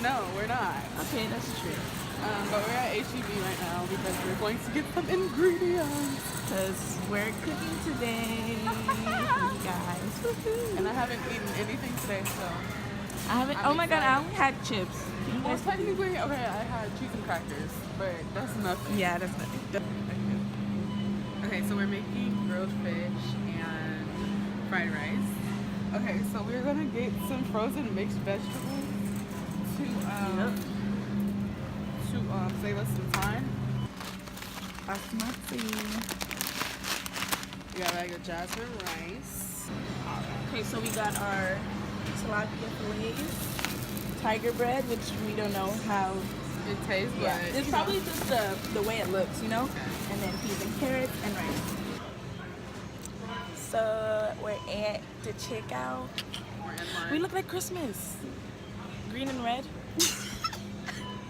No, we're not. Okay, that's true. But we're at HEB right now because we're going to get some ingredients. Because we're cooking today, guys. And I haven't eaten anything today, so. I haven't. I'm Oh my god, I excited. only had chips. Can you Well, guys? technically, okay, I had cheese and crackers, but that's nothing. Yeah, that's nothing. Okay, so we're making grilled fish and fried rice. Okay, so we're gonna get some frozen mixed vegetables to save us some time. Basmati. We got a bag of jasmine rice. Okay, so we got our tilapia fillets, tiger bread, which we don't know how. It tastes good. Yeah, it's probably just the way it looks, you know. And then peas and carrots and rice. So we're at the checkout. We're in line. We look like Christmas. Green and red.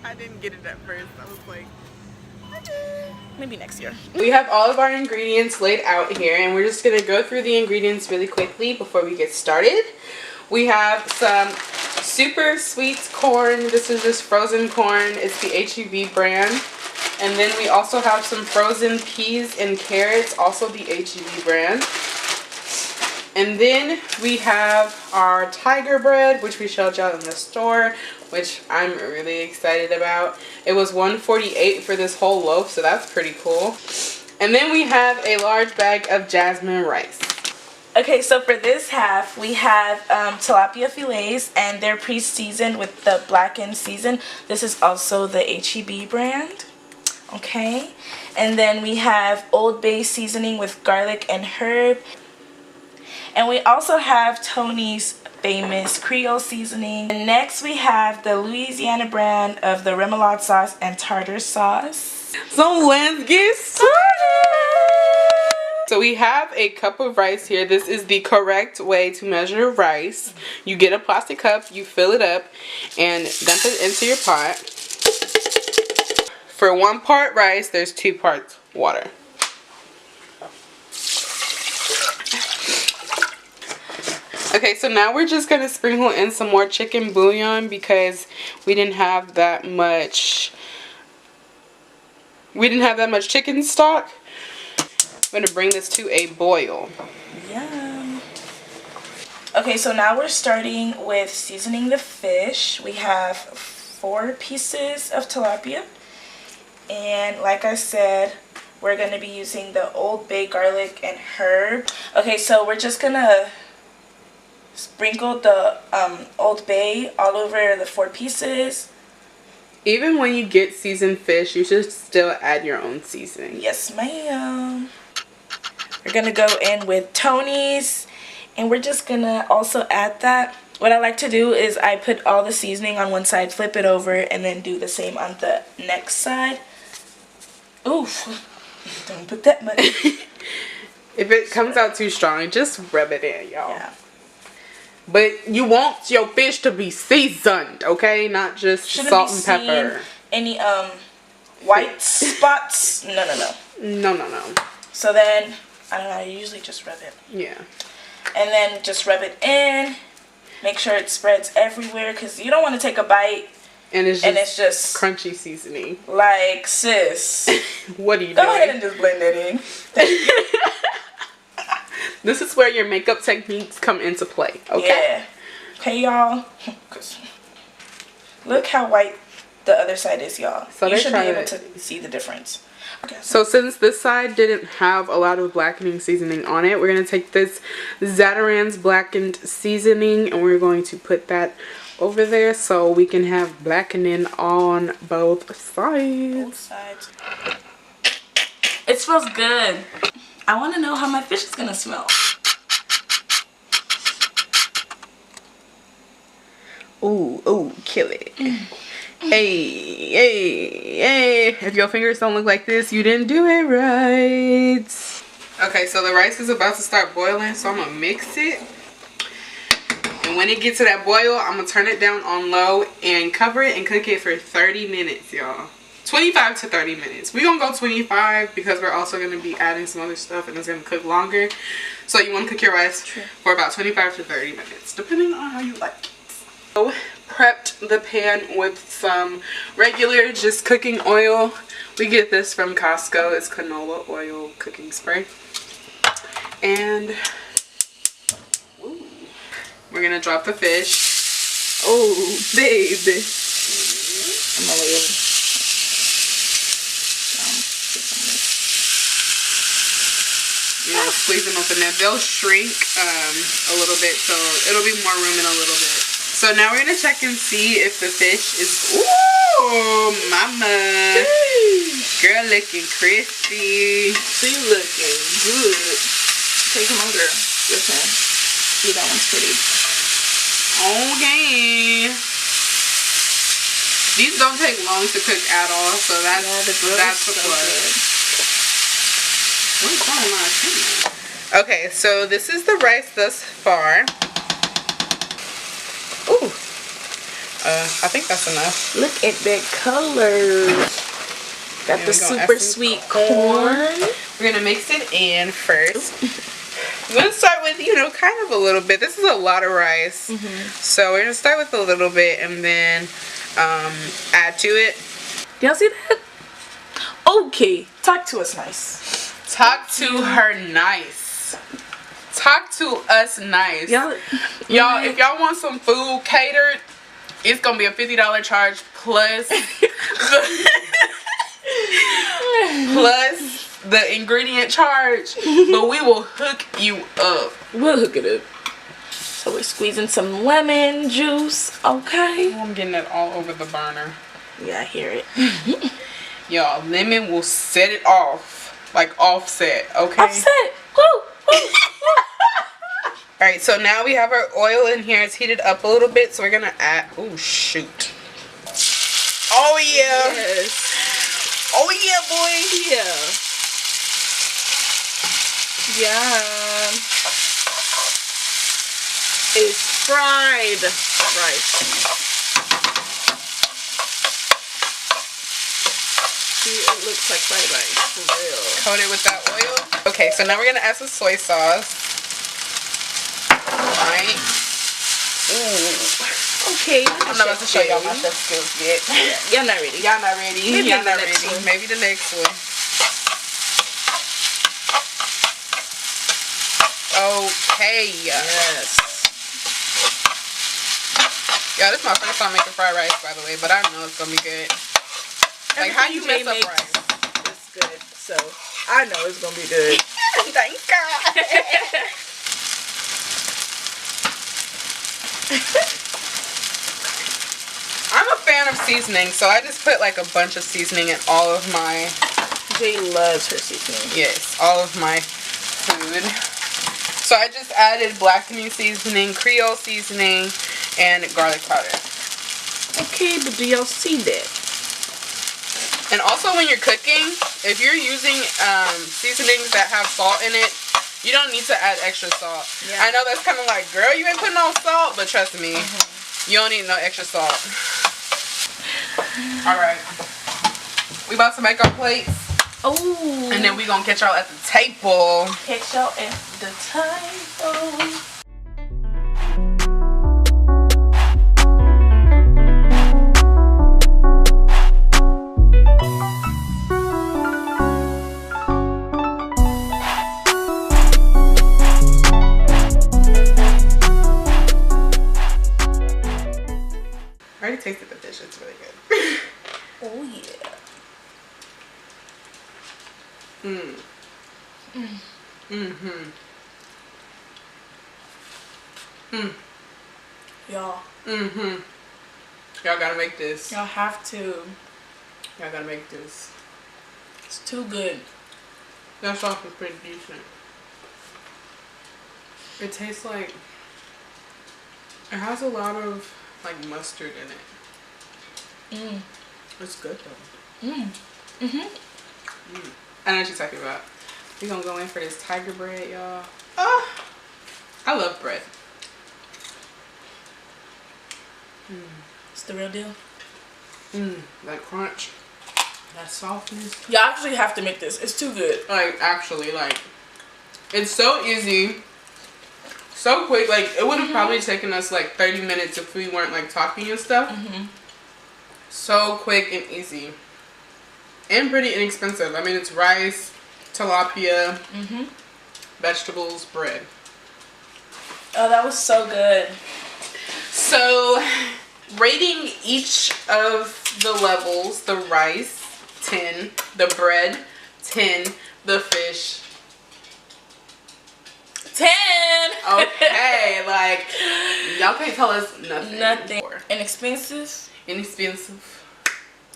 I didn't get it at first. I was like, Maybe next year. we have all of our ingredients laid out here, and we're just gonna go through the ingredients really quickly before we get started. We have some super sweet corn. This is just frozen corn. It's the HEB brand. And then we also have some frozen peas and carrots, also the HEB brand. And then we have our tiger bread, which we showed y'all in the store, which I'm really excited about. It was $1.48 for this whole loaf, so that's pretty cool. And then we have a large bag of jasmine rice. Okay, so for this half, we have tilapia fillets, and they're pre-seasoned with the blackened season. This is also the HEB brand. Okay, and then we have Old Bay seasoning with garlic and herb. And we also have Tony's famous Creole seasoning. And next we have the Louisiana brand of the remoulade sauce and tartar sauce. So let's get started! So we have a cup of rice here. This is the correct way to measure rice. You get a plastic cup, you fill it up, and dump it into your pot. For 1 part rice, there's 2 parts water. Okay, so now we're just gonna sprinkle in some more chicken bouillon because we didn't have that much chicken stock. I'm gonna bring this to a boil. Yum. Okay, so now we're starting with seasoning the fish. We have 4 pieces of tilapia. And like I said, we're gonna be using the Old Bay garlic and herb. Okay, so we're just gonna sprinkle the Old Bay all over the 4 pieces. Even when you get seasoned fish, you should still add your own seasoning. Yes, ma'am. We're gonna go in with Tony's, and we're just gonna also add that. What I like to do is I put all the seasoning on one side, flip it over, and then do the same on the next side. Oof, don't put that much. If it comes out too strong, just rub it in, y'all. Yeah. But you want your fish to be seasoned, okay? Not just salt and pepper. Any white spots? No, no, no. No. So then, I don't know, I usually just rub it. Yeah. And then just rub it in. Make sure it spreads everywhere, because you don't want to take a bite And it's just, just crunchy seasoning. like, sis. What are you Go doing? ahead and just blend it in. This is where your makeup techniques come into play, okay? Yeah. Okay, y'all. Look how white the other side is, y'all. So you they should be try able to- to see the difference. Okay. So since this side didn't have a lot of blackening seasoning on it, we're going to take this Zatarain's blackened seasoning and we're going to put that over there so we can have blackening on both sides. Both sides. It smells good. I want to know how my fish is going to smell. Ooh, kill it. Hey. If your fingers don't look like this, you didn't do it right. Okay, so the rice is about to start boiling, so I'm going to mix it. And when it gets to that boil, I'm going to turn it down on low and cover it and cook it for 30 minutes, y'all. 25 to 30 minutes. We're going to go 25 because we're also going to be adding some other stuff and it's going to cook longer. So you want to cook your rice for about 25 to 30 minutes, depending on how you like it. So prepped the pan with some regular just cooking oil. We get this from Costco. It's canola oil cooking spray. And ooh, we're gonna drop the fish. Oh, baby. I'm gonna lay it. You know, squeeze them up in there. They'll shrink a little bit, so it'll be more room in a little bit. So now we're gonna check and see if the fish is, ooh, mama. Girl looking crispy. She looking good. Okay, come on, girl. Your turn. See, that one's pretty. Okay. These don't take long to cook at all, so that's the plus. Okay, so this is the rice thus far. Ooh. I think that's enough. Look at that color. Got the super sweet corn. We're gonna mix it in first. I'm gonna start with, you know, kind of a little bit. This is a lot of rice. So we're gonna start with a little bit and then add to it. Y'all see that? Okay, talk to us nice. Talk to her nice. Talk to us nice. Y'all, if y'all want some food catered, it's gonna be a $50 charge plus plus the ingredient charge, but we will hook you up. We'll hook it up. So we're squeezing some lemon juice, okay? I'm getting it all over the burner. Yeah, I hear it. Y'all, lemon will set it off. Like offset, okay? Offset! Woo! Woo! Alright, so now we have our oil in here. It's heated up a little bit, so we're gonna add, oh shoot. Oh yeah! Yes. Oh yeah, boy! Yeah. Yeah. It's fried rice. See, it looks like fried rice, for real. Coat it with that oil. Okay, so now we're gonna add some soy sauce. Alright. Ooh. Okay. I'm not about to show y'all my chef skills yet. Y'all not ready. Y'all not ready. Maybe Y'all not the next ready. one. Maybe the next one. Okay. Yes. Yeah, this is my first time making fried rice, by the way, but I know it's gonna be good. Like, how you mess up rice? It's good, so I know it's gonna be good. Thank God. I'm a fan of seasoning, so I just put like a bunch of seasoning in all of my... Jay loves her seasoning. Yes, all of my food. So I just added blackening seasoning, Creole seasoning, and garlic powder. Okay, but do y'all see that? And also when you're cooking, if you're using seasonings that have salt in it, you don't need to add extra salt. Yeah. I know that's kind of like, girl, you ain't putting no salt, but trust me, you don't need no extra salt. Alright. We about to make our plates. Oh. And then we gonna catch y'all at the table. Catch y'all at the table. I already tasted the fish. It's really good. Oh yeah. Y'all. Y'all gotta make this. Y'all have to. Y'all gotta make this. It's too good. That sauce is pretty decent. It tastes like... It has a lot of like mustard in it. It's good though. I know what you're talking about. We're gonna go in for this tiger bread, y'all. Oh, I love bread. It's the real deal. That crunch, that softness. Y'all actually have to make this. It's too good. Like, actually, like, it's so easy, So quick. Like, it would have probably taken us like 30 minutes if we weren't like talking and stuff. So quick and easy. And pretty inexpensive. I mean, it's rice, tilapia, vegetables, bread. Oh, that was so good. So, rating each of the levels, the rice, 10, the bread, 10, the fish, 10. okay, like, y'all can't tell us nothing. Nothing. Inexpensive. Inexpensive.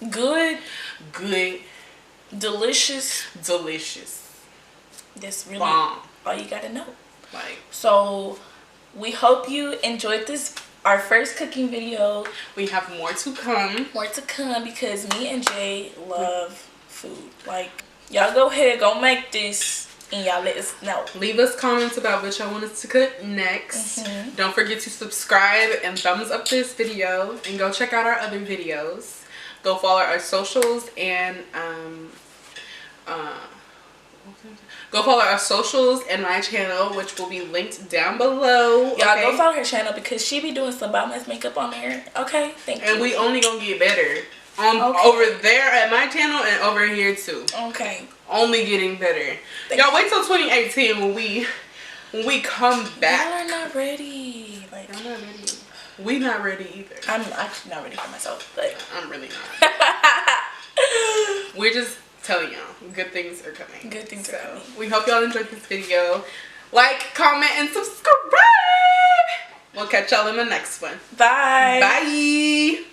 Good. Good. Delicious. Delicious. That's really bomb. all you gotta know. Like, so we hope you enjoyed this, our first cooking video. We have more to come. More to come because me and Jay love food. Like, y'all go ahead, go make this, and y'all let us know. Leave us comments about what y'all want us to cook next. Don't forget to subscribe and thumbs up this video, and go check out our other videos. Go follow our socials and go follow our socials and my channel, which will be linked down below. Y'all go follow her channel because she be doing some bomb ass makeup on there. Okay, thank you. And we only gonna get better over there at my channel and over here too. Okay. Only getting better. Y'all wait till 2018 when we come back. Y'all are not ready. Like, I'm not ready. We not ready either. I'm actually not ready for myself, but I'm really not. We're just telling y'all good things are coming. Good things are coming. We hope y'all enjoyed this video. Like, comment, and subscribe. We'll catch y'all in the next one. bye. Bye.